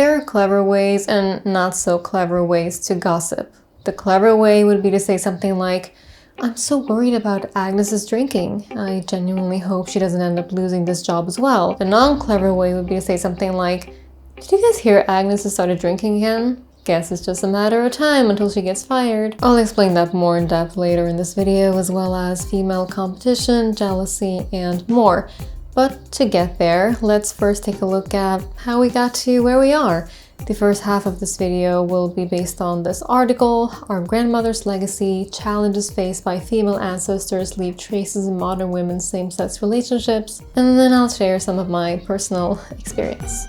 There are clever ways and not so clever ways to gossip. The clever way would be to say something like, "I'm so worried about Agnes's drinking. I genuinely hope she doesn't end up losing this job as well." The non-clever way would be to say something like, "Did you guys hear Agnes has started drinking again? Guess it's just a matter of time until she gets fired." I'll explain that more in depth later in this video, as well as female competition, jealousy, and more. But to get there, let's first take a look at how we got to where we are. The first half of this video will be based on this article, Our Grandmother's Legacy, Challenges Faced by Female Ancestors Leave Traces in Modern Women's Same-Sex Relationships, and then I'll share some of my personal experience.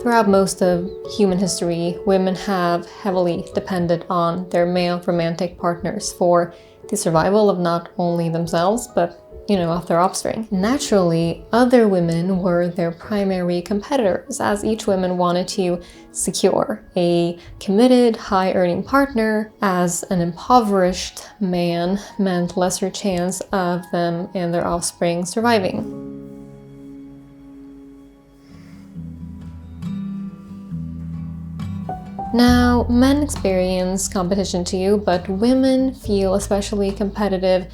Throughout most of human history, women have heavily depended on their male romantic partners for the survival of not only themselves, but of their offspring. Naturally, other women were their primary competitors, as each woman wanted to secure a committed, high-earning partner, as an impoverished man meant lesser chance of them and their offspring surviving. Now, men experience competition too, but women feel especially competitive,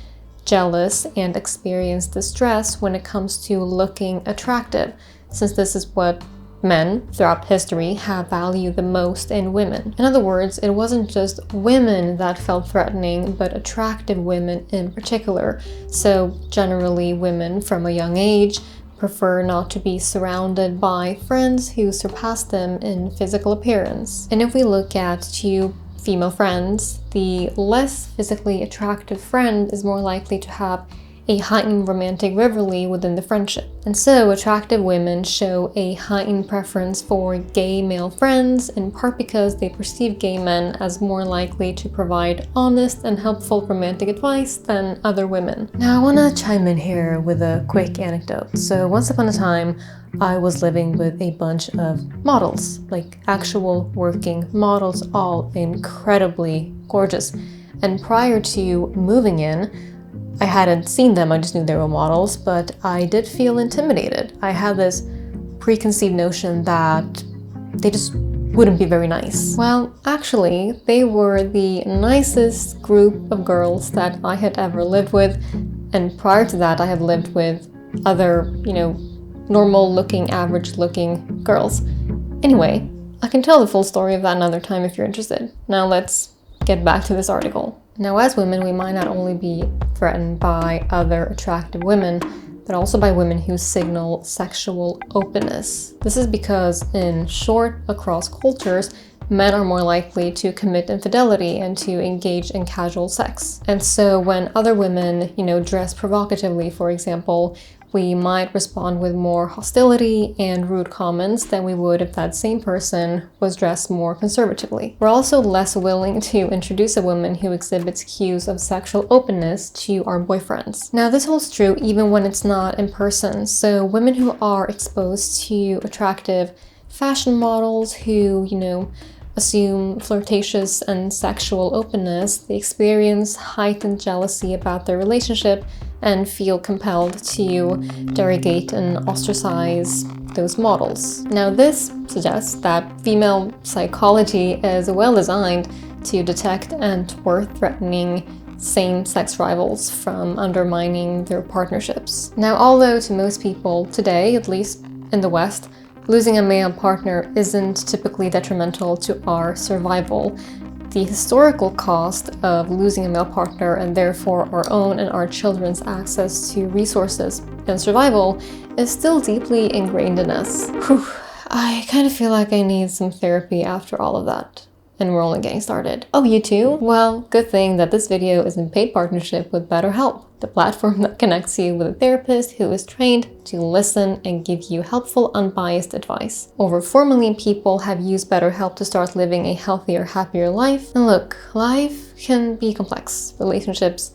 jealous, and experience distress when it comes to looking attractive, since this is what men throughout history have valued the most in women. In other words, it wasn't just women that felt threatening, but attractive women in particular. So generally, women from a young age prefer not to be surrounded by friends who surpass them in physical appearance. And if we look at two female friends, the less physically attractive friend is more likely to have a heightened romantic rivalry within the friendship. And so attractive women show a heightened preference for gay male friends, in part because they perceive gay men as more likely to provide honest and helpful romantic advice than other women. Now I want to chime in here with a quick anecdote. So once upon a time, I was living with a bunch of models, like actual working models, all incredibly gorgeous. And prior to moving in, I hadn't seen them, I just knew they were models, but I did feel intimidated. I had this preconceived notion that they just wouldn't be very nice. Well, actually, they were the nicest group of girls that I had ever lived with, and prior to that, I had lived with other, normal-looking, average-looking girls. Anyway, I can tell the full story of that another time if you're interested. Now let's get back to this article. Now, as women, we might not only be threatened by other attractive women, but also by women who signal sexual openness. This is because, in short, across cultures, men are more likely to commit infidelity and to engage in casual sex. And so when other women, dress provocatively, for example, we might respond with more hostility and rude comments than we would if that same person was dressed more conservatively. We're also less willing to introduce a woman who exhibits cues of sexual openness to our boyfriends. Now, this holds true even when it's not in person. So women who are exposed to attractive fashion models who, assume flirtatious and sexual openness, they experience heightened jealousy about their relationship and feel compelled to derogate and ostracize those models. Now, this suggests that female psychology is well designed to detect and thwart threatening same-sex rivals from undermining their partnerships. Now, although to most people today, at least in the West, losing a male partner isn't typically detrimental to our survival, the historical cost of losing a male partner, and therefore our own and our children's access to resources and survival, is still deeply ingrained in us. Whew, I kind of feel like I need some therapy after all of that. And we're only getting started. Oh, you too? Well, good thing that this video is in paid partnership with BetterHelp, the platform that connects you with a therapist who is trained to listen and give you helpful, unbiased advice. Over 4 million people have used BetterHelp to start living a healthier, happier life. And look, life can be complex. Relationships,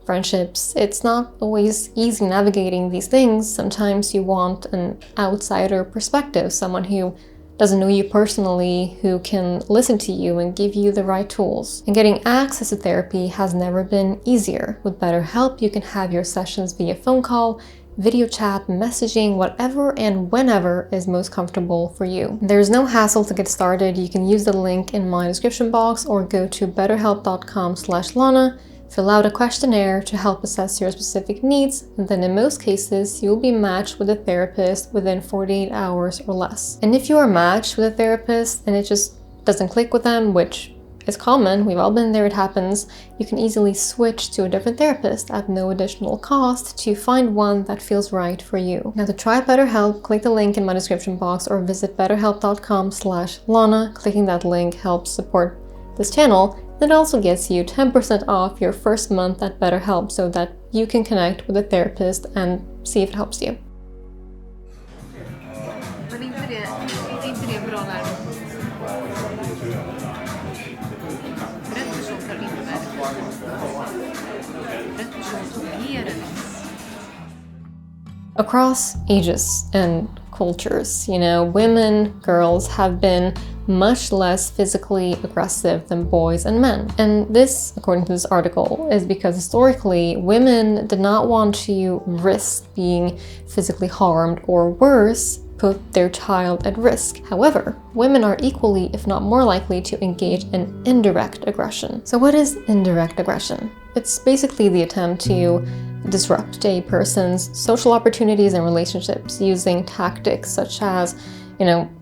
friendships, it's not always easy navigating these things. Sometimes you want an outsider perspective, someone who doesn't know you personally, who can listen to you and give you the right tools. And getting access to therapy has never been easier. With BetterHelp, you can have your sessions via phone call, video chat, messaging, whatever and whenever is most comfortable for you. There's no hassle to get started. You can use the link in my description box or go to betterhelp.com/Lana, fill out a questionnaire to help assess your specific needs, and then in most cases, you'll be matched with a therapist within 48 hours or less. And if you are matched with a therapist and it just doesn't click with them, which is common, we've all been there, it happens, you can easily switch to a different therapist at no additional cost to find one that feels right for you. Now to try BetterHelp, click the link in my description box or visit betterhelp.com/Lana. Clicking that link helps support this channel. It also gets you 10% off your first month at BetterHelp so that you can connect with a therapist and see if it helps you. Across ages and cultures, women, girls have been much less physically aggressive than boys and men. And this, according to this article, is because historically, women did not want to risk being physically harmed or worse, put their child at risk. However, women are equally, if not more likely, to engage in indirect aggression. So what is indirect aggression? It's basically the attempt to disrupt a person's social opportunities and relationships using tactics such as,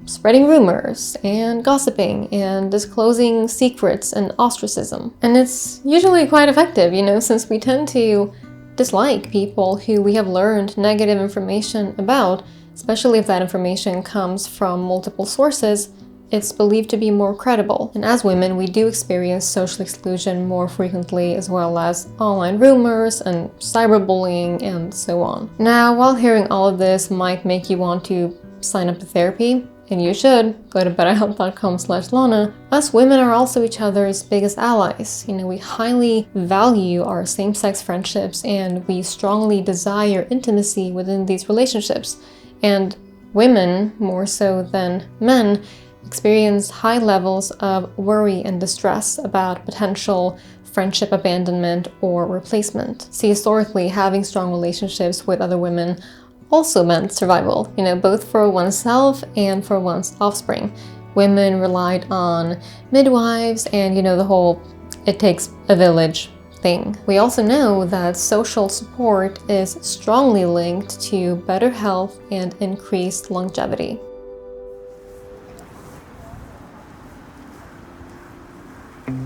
spreading rumors and gossiping and disclosing secrets and ostracism. And it's usually quite effective, since we tend to dislike people who we have learned negative information about, especially if that information comes from multiple sources. It's believed to be more credible. And as women, we do experience social exclusion more frequently, as well as online rumors and cyberbullying and so on. Now, while hearing all of this might make you want to sign up to therapy, and you should, go to betterhelp.com/Lana, us women are also each other's biggest allies. We highly value our same-sex friendships and we strongly desire intimacy within these relationships. And women, more so than men, experience high levels of worry and distress about potential friendship abandonment or replacement. See, historically, having strong relationships with other women also meant survival, both for oneself and for one's offspring. Women relied on midwives and, the whole "it takes a village" thing. We also know that social support is strongly linked to better health and increased longevity.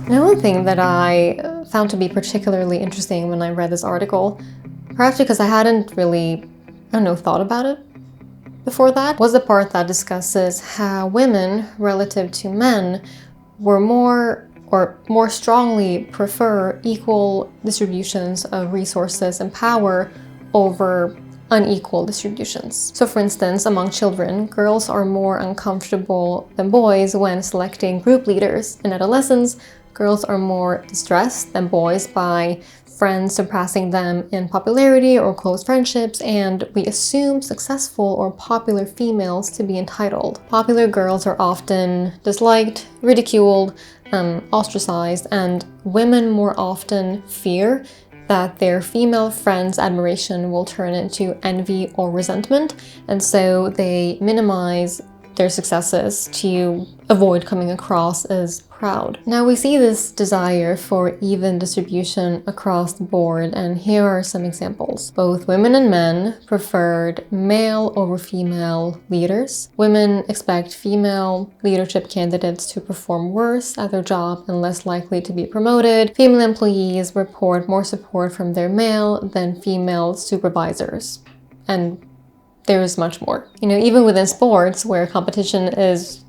Another thing that I found to be particularly interesting when I read this article, perhaps because I hadn't really, thought about it before that, was the part that discusses how women, relative to men, were more strongly prefer equal distributions of resources and power over unequal distributions. So for instance, among children, girls are more uncomfortable than boys when selecting group leaders. In adolescence, girls are more distressed than boys by friends surpassing them in popularity or close friendships, and we assume successful or popular females to be entitled. Popular girls are often disliked, ridiculed, ostracized, and women more often fear that their female friends' admiration will turn into envy or resentment, and so they minimize their successes to avoid coming across as proud. Now we see this desire for even distribution across the board, and here are some examples. Both women and men preferred male over female leaders. Women expect female leadership candidates to perform worse at their job and less likely to be promoted. Female employees report more support from their male than female supervisors. And there's much more. Even within sports, where competition is,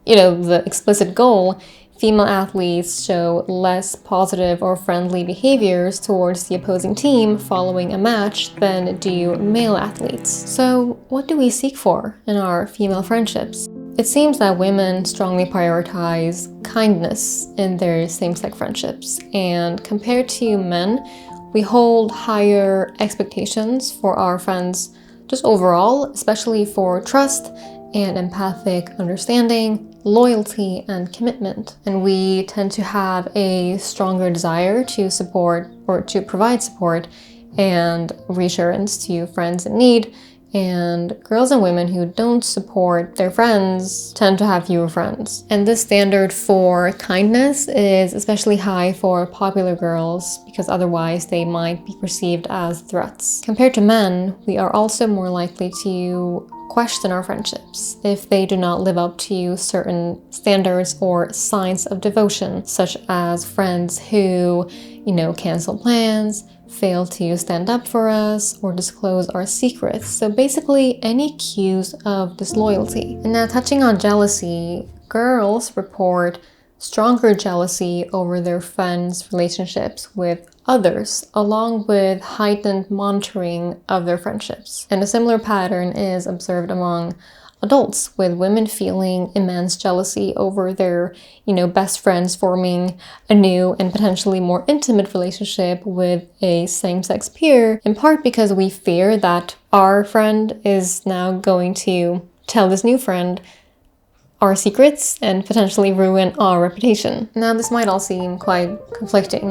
the explicit goal, female athletes show less positive or friendly behaviors towards the opposing team following a match than do male athletes. So what do we seek for in our female friendships? It seems that women strongly prioritize kindness in their same-sex friendships, and compared to men, we hold higher expectations for our friends just overall, especially for trust and empathic understanding, loyalty, and commitment. And we tend to have a stronger desire to support or to provide support and reassurance to friends in need. And girls and women who don't support their friends tend to have fewer friends. And this standard for kindness is especially high for popular girls because otherwise they might be perceived as threats. Compared to men, we are also more likely to question our friendships if they do not live up to certain standards or signs of devotion, such as friends who, cancel plans, fail to stand up for us, or disclose our secrets. So basically any cues of disloyalty. And now touching on jealousy, girls report stronger jealousy over their friends' relationships with others, along with heightened monitoring of their friendships. And a similar pattern is observed among adults, with women feeling immense jealousy over their, best friends forming a new and potentially more intimate relationship with a same-sex peer, in part because we fear that our friend is now going to tell this new friend our secrets and potentially ruin our reputation. Now, this might all seem quite conflicting,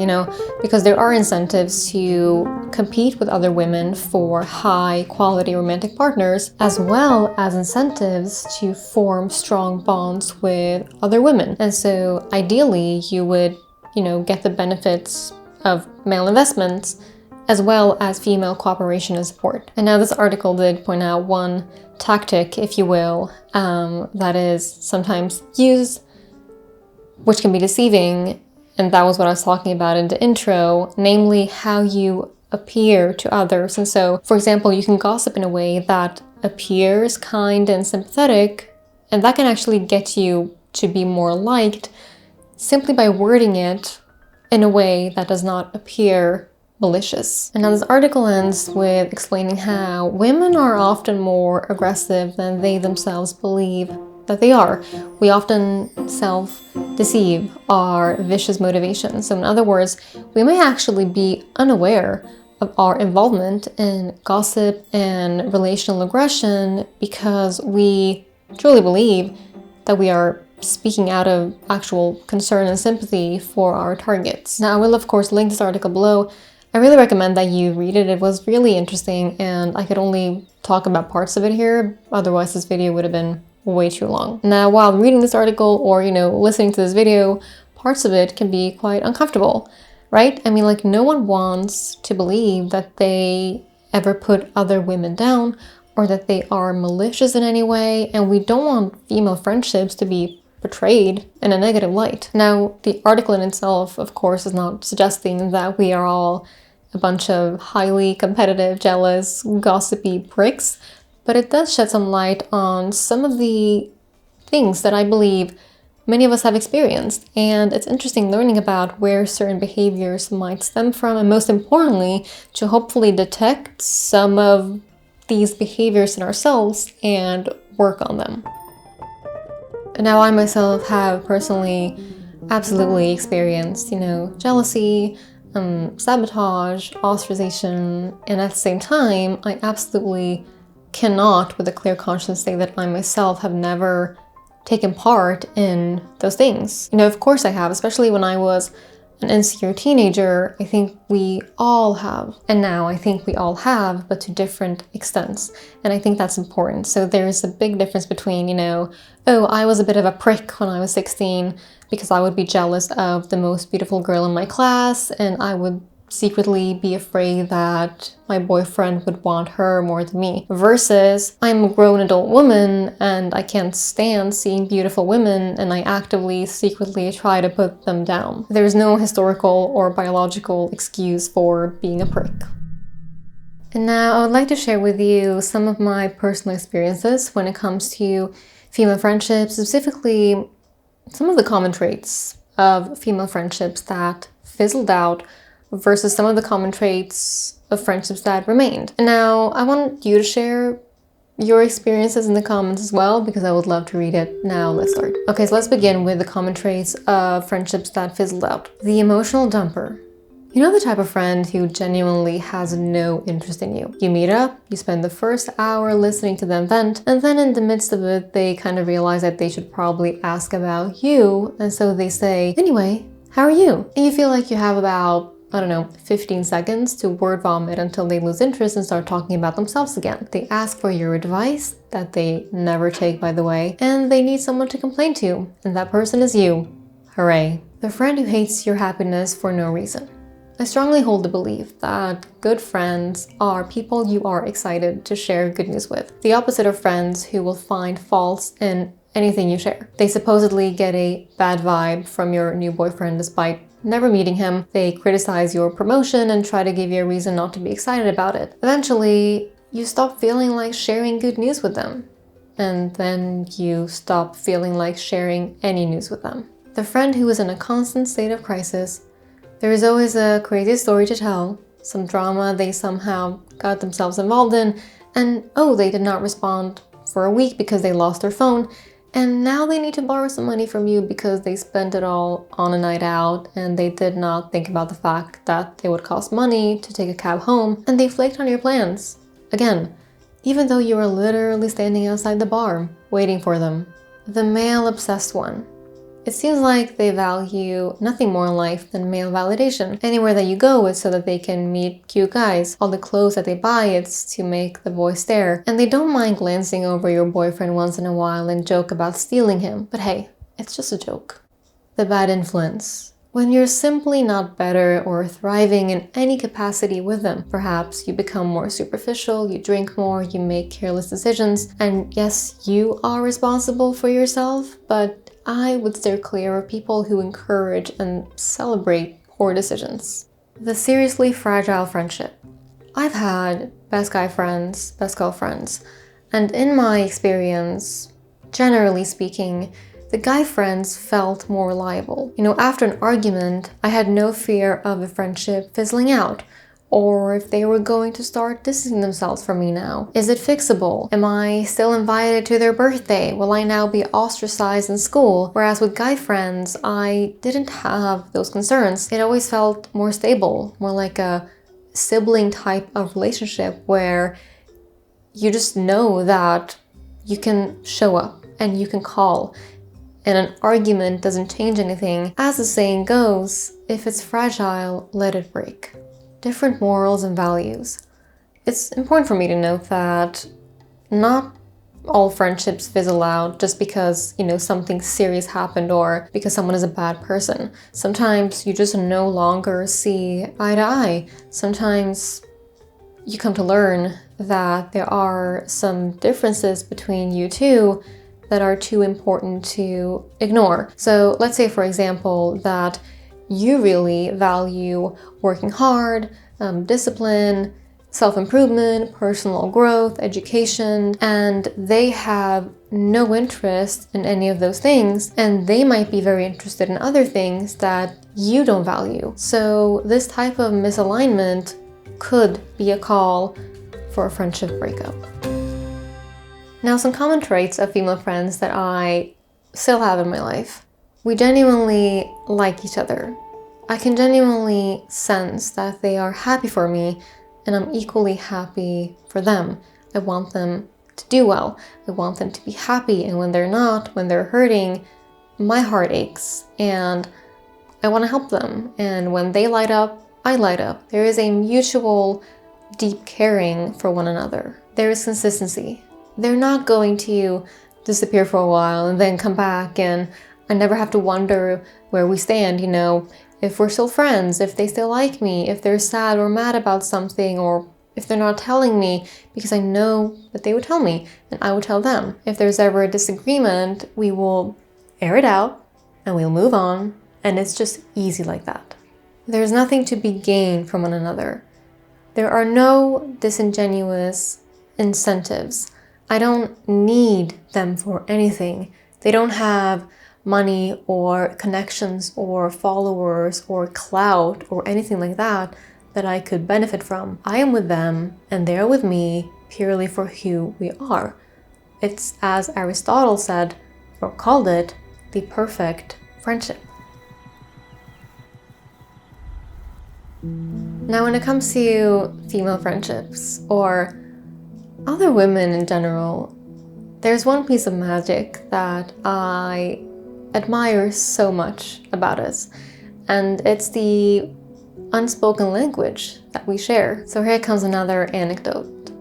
because there are incentives to compete with other women for high-quality romantic partners, as well as incentives to form strong bonds with other women. And so, ideally, you would, get the benefits of male investments as well as female cooperation and support. And now this article did point out one tactic, if you will, that is sometimes used, which can be deceiving, and that was what I was talking about in the intro, namely how you appear to others. And so, for example, you can gossip in a way that appears kind and sympathetic, and that can actually get you to be more liked simply by wording it in a way that does not appear malicious. And now this article ends with explaining how women are often more aggressive than they themselves believe that they are. We often self-deceive our vicious motivations. So in other words, we may actually be unaware of our involvement in gossip and relational aggression because we truly believe that we are speaking out of actual concern and sympathy for our targets. Now, I will of course link this article below. I really recommend that you read it. It was really interesting, and I could only talk about parts of it here, otherwise this video would have been way too long. Now, while reading this article or, listening to this video, parts of it can be quite uncomfortable, right? I mean, no one wants to believe that they ever put other women down or that they are malicious in any way, and we don't want female friendships to be portrayed in a negative light. Now, the article in itself, of course, is not suggesting that we are all a bunch of highly competitive, jealous, gossipy pricks, but it does shed some light on some of the things that I believe many of us have experienced. And it's interesting learning about where certain behaviors might stem from, and most importantly, to hopefully detect some of these behaviors in ourselves and work on them. Now, I myself have personally absolutely experienced, jealousy, sabotage, ostracization, and at the same time, I absolutely cannot, with a clear conscience, say that I myself have never taken part in those things. Of course I have, especially when I was an insecure teenager. I think we all have. And now I think we all have, but to different extents. And I think that's important. So there's a big difference between, oh, I was a bit of a prick when I was 16 because I would be jealous of the most beautiful girl in my class, and I would secretly be afraid that my boyfriend would want her more than me, versus I'm a grown adult woman and I can't stand seeing beautiful women and I actively, secretly try to put them down. There's no historical or biological excuse for being a prick. And now I would like to share with you some of my personal experiences when it comes to female friendships, specifically some of the common traits of female friendships that fizzled out versus some of the common traits of friendships that remained. And now I want you to share your experiences in the comments as well, because I would love to read it. Now let's start. Okay, so let's begin with the common traits of friendships that fizzled out. The emotional dumper. You know, the type of friend who genuinely has no interest in you. You meet up, you spend the first hour listening to them vent, and then in the midst of it, they kind of realize that they should probably ask about you, and so they say, anyway, how are you? And you feel like you have about I don't know, 15 seconds to word vomit until they lose interest and start talking about themselves again. They ask for your advice, that they never take, by the way, and they need someone to complain to, and that person is you. Hooray. The friend who hates your happiness for no reason. I strongly hold the belief that good friends are people you are excited to share good news with. The opposite of friends who will find faults in anything you share. They supposedly get a bad vibe from your new boyfriend despite never meeting him. They criticize your promotion and try to give you a reason not to be excited about it. Eventually, you stop feeling like sharing good news with them. And then you stop feeling like sharing any news with them. The friend who is in a constant state of crisis. There is always a crazy story to tell, some drama they somehow got themselves involved in, and oh, they did not respond for a week because they lost their phone, and now they need to borrow some money from you because they spent it all on a night out and they did not think about the fact that it would cost money to take a cab home, and they flaked on your plans. Again, even though you were literally standing outside the bar, waiting for them. The male-obsessed one. It seems like they value nothing more in life than male validation. Anywhere that you go is so that they can meet cute guys. All the clothes that they buy, it's to make the boys stare. And they don't mind glancing over your boyfriend once in a while and joke about stealing him. But hey, it's just a joke. The bad influence. When you're simply not better or thriving in any capacity with them. Perhaps you become more superficial, you drink more, you make careless decisions. And yes, you are responsible for yourself, but I would steer clear of people who encourage and celebrate poor decisions. The seriously fragile friendship. I've had best guy friends, best girl friends, and in my experience, generally speaking, the guy friends felt more reliable. After an argument, I had no fear of the friendship fizzling out, or if they were going to start distancing themselves from me now. Is it fixable? Am I still invited to their birthday? Will I now be ostracized in school? Whereas with guy friends, I didn't have those concerns. It always felt more stable, more like a sibling type of relationship where you just know that you can show up and you can call, and an argument doesn't change anything. As the saying goes, if it's fragile, let it break. Different morals and values. It's important for me to note that not all friendships fizzle out just because, something serious happened or because someone is a bad person. Sometimes you just no longer see eye to eye. Sometimes you come to learn that there are some differences between you two that are too important to ignore. So let's say, for example, that you really value working hard, discipline, self-improvement, personal growth, education, and they have no interest in any of those things, and they might be very interested in other things that you don't value. So this type of misalignment could be a call for a friendship breakup. Now, some common traits of female friends that I still have in my life. We genuinely like each other. I can genuinely sense that they are happy for me, and I'm equally happy for them. I want them to do well. I want them to be happy, and when they're not, when they're hurting, my heart aches, and I want to help them. And when they light up, I light up. There is a mutual, deep caring for one another. There is consistency. They're not going to disappear for a while and then come back, and I never have to wonder where we stand, if we're still friends, if they still like me, if they're sad or mad about something, or if they're not telling me, because I know that they would tell me and I would tell them. If there's ever a disagreement, we will air it out and we'll move on, and it's just easy like that. There's nothing to be gained from one another. There are no disingenuous incentives. I don't need them for anything. They don't have money or connections or followers or clout or anything like that that I could benefit from. I am with them and they're with me purely for who we are. It's, as Aristotle said, or called it, the perfect friendship. Now, when it comes to female friendships or other women in general, there's one piece of magic that I admire so much about us, and it's the unspoken language that we share. So here comes another anecdote.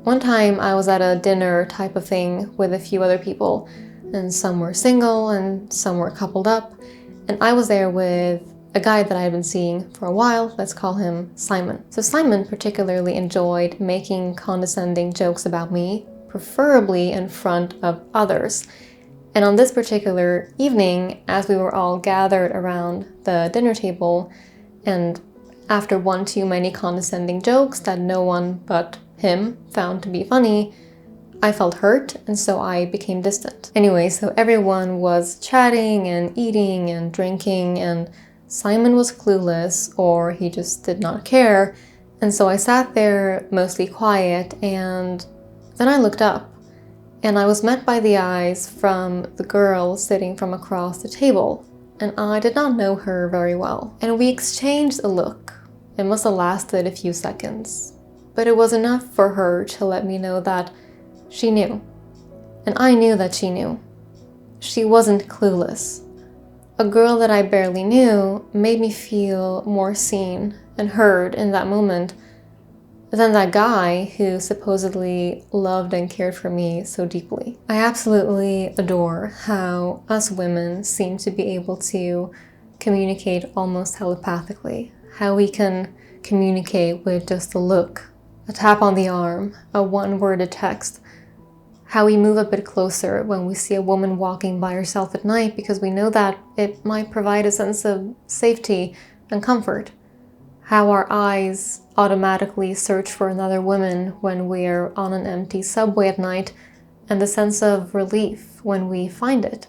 One time I was at a dinner type of thing with a few other people, and some were single and some were coupled up, and I was there with a guy that I had been seeing for a while. Let's call him Simon. So Simon particularly enjoyed making condescending jokes about me, preferably in front of others. And on this particular evening, as we were all gathered around the dinner table, and after one too many condescending jokes that no one but him found to be funny, I felt hurt, and so I became distant. Anyway, so everyone was chatting and eating and drinking, and Simon was clueless, or he just did not care, and so I sat there mostly quiet, and then I looked up, and I was met by the eyes from the girl sitting from across the table, and I did not know her very well. And we exchanged a look. It must have lasted a few seconds, but it was enough for her to let me know that she knew, and I knew that she knew. She wasn't clueless. A girl that I barely knew made me feel more seen and heard in that moment than that guy who supposedly loved and cared for me so deeply. I absolutely adore how us women seem to be able to communicate almost telepathically, how we can communicate with just a look, a tap on the arm, a one-worded text, how we move a bit closer when we see a woman walking by herself at night because we know that it might provide a sense of safety and comfort. How our eyes automatically search for another woman when we're on an empty subway at night, and the sense of relief when we find it.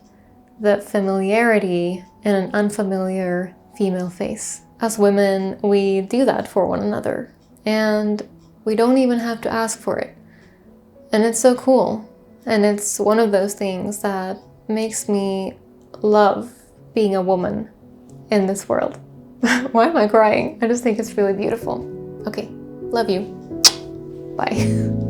The familiarity in an unfamiliar female face. As women, we do that for one another, and we don't even have to ask for it. And it's so cool. And it's one of those things that makes me love being a woman in this world. Why am I crying? I just think it's really beautiful. Okay, love you. Bye.